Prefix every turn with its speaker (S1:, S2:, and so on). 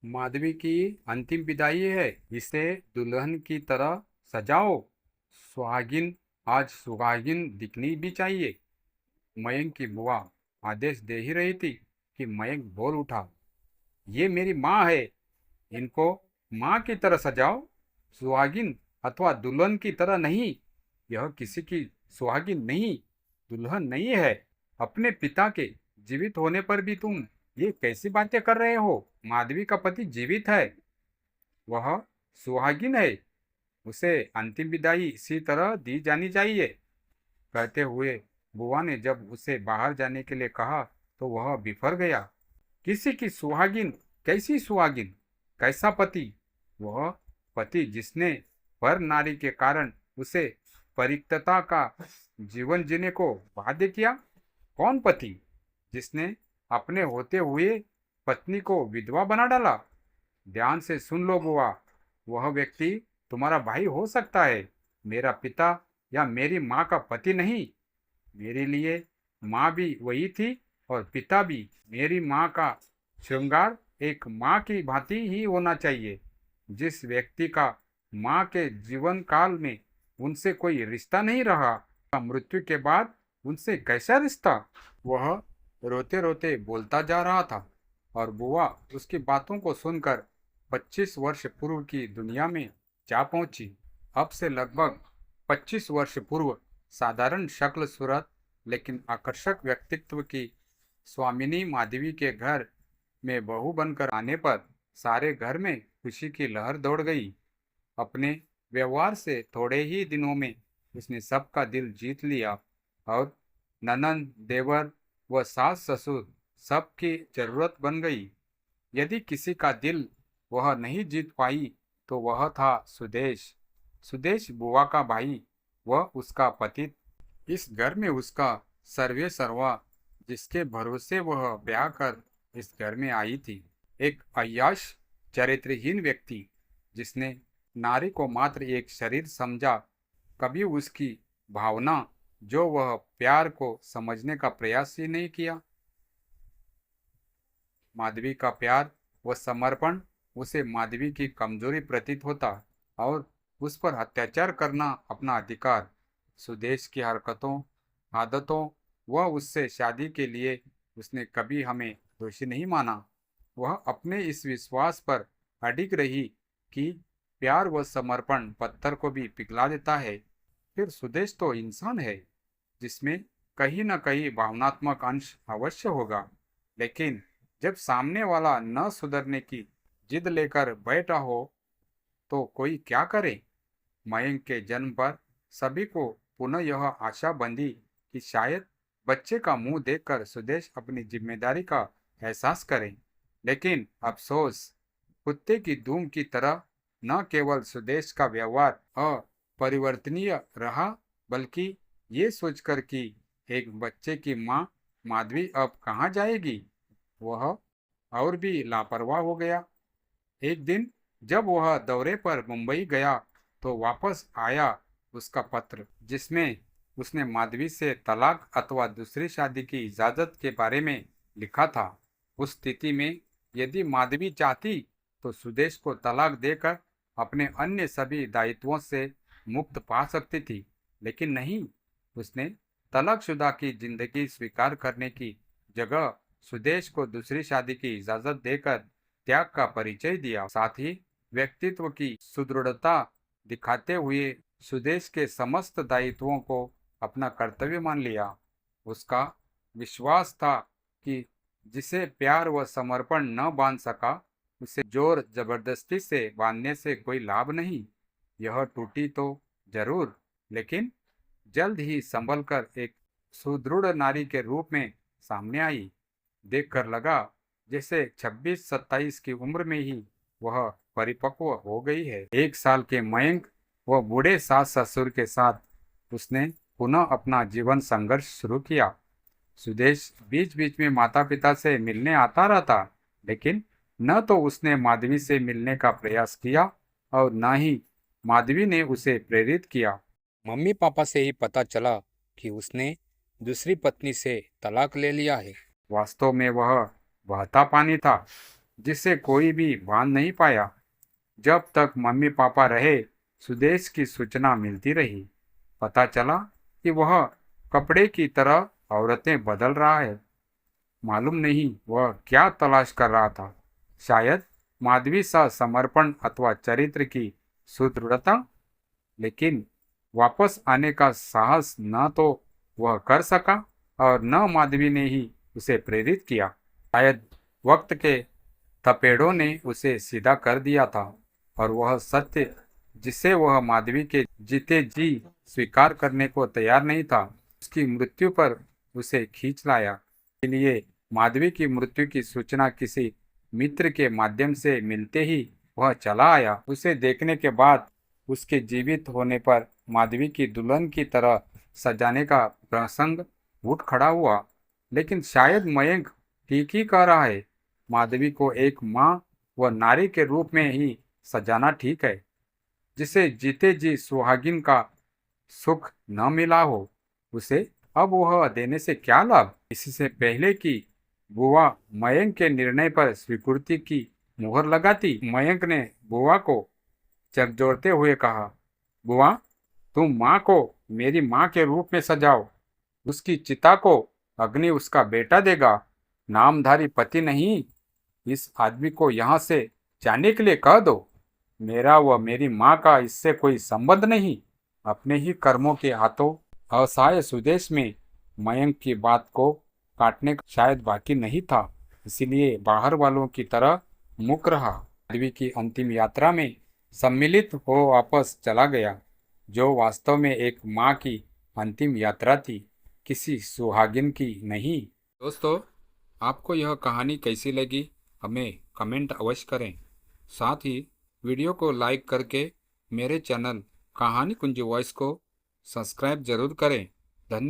S1: माधवी की अंतिम विदाई है। इसे दुल्हन की तरह सजाओ। सुहागिन आज सुहागिन दिखनी भी चाहिए। मयंक की बुआ आदेश दे ही रही थी कि मयंक बोल उठा, ये मेरी माँ है, इनको माँ की तरह सजाओ, सुहागिन अथवा दुल्हन की तरह नहीं। यह किसी की सुहागिन नहीं, दुल्हन नहीं है। अपने पिता के जीवित होने पर भी तुम ये कैसी बातें कर रहे हो? माधवी का पति जीवित है, वह सुहागिन है, उसे अंतिम विदाई इसी तरह दी जानी चाहिए। कहते हुए बुआ ने जब उसे बाहर जाने के लिए कहा तो वह बिफर गया। किसी की सुहागिन? कैसी सुहागिन? कैसा पति? वह पति जिसने पर नारी के कारण उसे परित्यक्ता का जीवन जीने को बाध्य किया। कौन पति जिसने अपने होते हुए पत्नी को विधवा बना डाला? ध्यान से सुन लो बुआ, वह व्यक्ति तुम्हारा भाई हो सकता है, मेरा पिता या मेरी माँ का पति नहीं। मेरे लिए माँ भी वही थी और पिता भी। मेरी माँ का श्रृंगार एक माँ की भांति ही होना चाहिए। जिस व्यक्ति का माँ के जीवन काल में उनसे कोई रिश्ता नहीं रहा, मृत्यु के बाद उनसे कैसा रिश्ता? वह रोते रोते बोलता जा रहा था और बुआ उसकी बातों को सुनकर 25 वर्ष पूर्व की दुनिया में जा पहुंची। अब से लगभग 25 वर्ष पूर्व साधारण शक्ल सूरत लेकिन आकर्षक व्यक्तित्व की स्वामिनी माधवी के घर में बहू बनकर आने पर सारे घर में खुशी की लहर दौड़ गई। अपने व्यवहार से थोड़े ही दिनों में उसने सबका दिल जीत लिया और ननंद, देवर व सास ससुर सबकी जरूरत बन गई। यदि किसी का दिल वह नहीं जीत पाई तो वह था सुदेश। सुदेश बुआ का भाई, वह उसका पति, इस घर में उसका सर्वे सर्वा, जिसके भरोसे वह ब्याह कर इस घर में आई थी। एक अय्याश चरित्रहीन व्यक्ति जिसने नारी को मात्र एक शरीर समझा, कभी उसकी भावना जो वह प्यार को समझने का प्रयास ही नहीं किया। माधवी का प्यार व समर्पण उसे माधवी की कमजोरी प्रतीत होता और उस पर अत्याचार करना अपना अधिकार। सुदेश की हरकतों, आदतों व उससे शादी के लिए उसने कभी हमें दोषी नहीं माना। वह अपने इस विश्वास पर अडिग रही कि प्यार व समर्पण पत्थर को भी पिघला देता है। फिर सुदेश तो इंसान है जिसमें कहीं न कहीं भावनात्मक अंश अवश्य होगा, लेकिन जब सामने वाला न सुधरने की जिद लेकर बैठा हो तो कोई क्या करे? मयंक के जन्म पर सभी को पुनः यह आशा बंधी कि शायद बच्चे का मुंह देखकर सुदेश अपनी जिम्मेदारी का एहसास करे, लेकिन अफसोस, कुत्ते की धूम की तरह न केवल सुदेश का व्यवहार अपरिवर्तनीय रहा, बल्कि ये सोचकर कि एक बच्चे की माँ माधवी अब कहाँ जाएगी, वह और भी लापरवाह हो गया। एक दिन जब वह दौरे पर मुंबई गया तो वापस आया उसका पत्र, जिसमें उसने माधवी से तलाक अथवा दूसरी शादी की इजाजत के बारे में लिखा था। उस स्थिति में यदि माधवी चाहती तो सुदेश को तलाक देकर अपने अन्य सभी दायित्वों से मुक्त पा सकती थी, लेकिन नहीं। उसने तलाकशुदा की जिंदगी स्वीकार करने की जगह सुदेश को दूसरी शादी की इजाजत देकर त्याग का परिचय दिया। साथ ही व्यक्तित्व की सुदृढ़ता दिखाते हुए सुदेश के समस्त दायित्वों को अपना कर्तव्य मान लिया। उसका विश्वास था कि जिसे प्यार व समर्पण न बांध सका, उसे जोर जबरदस्ती से बांधने से कोई लाभ नहीं। यह टूटी तो जरूर, लेकिन जल्द ही संभल कर एक सुदृढ़ नारी के रूप में सामने आई। देखकर लगा जैसे 26-27 की उम्र में ही वह परिपक्व हो गई है। 1 साल के मयंक व बूढ़े सास ससुर के साथ उसने पुनः अपना जीवन संघर्ष शुरू किया। सुदेश बीच बीच में माता पिता से मिलने आता रहता, लेकिन न तो उसने माधवी से मिलने का प्रयास किया और न ही माधवी ने उसे प्रेरित किया। मम्मी पापा से ही पता चला कि उसने दूसरी पत्नी से तलाक ले लिया है। वास्तव में वह बहता पानी था जिसे कोई भी बांध नहीं पाया। जब तक मम्मी पापा रहे, सुदेश की सूचना मिलती रही। पता चला कि वह कपड़े की तरह औरतें बदल रहा है। मालूम नहीं वह क्या तलाश कर रहा था। शायद माधवी सा समर्पण अथवा चरित्र की सुदृढ़ता। लेकिन वापस आने का साहस न तो वह कर सका और न माधवी ने ही उसे प्रेरित किया। शायद वक्त के थपेड़ों ने उसे सीधा कर दिया था और वह सत्य जिसे वह माधवी के जीते जी स्वीकार करने को तैयार नहीं था, उसकी मृत्यु पर उसे खींच लाया। इसलिए माधवी की मृत्यु की सूचना किसी मित्र के माध्यम से मिलते ही वह चला आया। उसे देखने के बाद उसके जीवित होने पर माधवी की दुल्हन की तरह सजाने का प्रसंग उठ खड़ा हुआ। लेकिन शायद मयंक ठीक ही कह रहा है। माधवी को एक माँ व नारी के रूप में ही सजाना ठीक है। जिसे जीते जी सुहागिन का सुख न मिला हो, उसे अब वह देने से क्या लाभ। इससे पहले कि बुआ मयंक के निर्णय पर स्वीकृति की मुहर लगाती, मयंक ने बुआ को झकझोरते हुए कहा, बुआ, तुम माँ को मेरी माँ के रूप में सजाओ। उसकी चिता को अग्नि उसका बेटा देगा, नामधारी पति नहीं। इस आदमी को यहाँ से जाने के लिए कह दो। मेरा व मेरी माँ का इससे कोई संबंध नहीं। अपने ही कर्मों के हाथों असहाय सुदेश में मयंक की बात को काटने का शायद बाकी नहीं था। इसीलिए बाहर वालों की तरह मुक रहा। माधवी की अंतिम यात्रा में सम्मिलित हो वापस चला गया, जो वास्तव में एक माँ की अंतिम यात्रा थी, किसी सुहागिन की नहीं। दोस्तों, आपको यह कहानी कैसी लगी हमें कमेंट अवश्य करें। साथ ही वीडियो को लाइक करके मेरे चैनल कहानी कुंज वॉइस को सब्सक्राइब जरूर करें। धन्यवाद।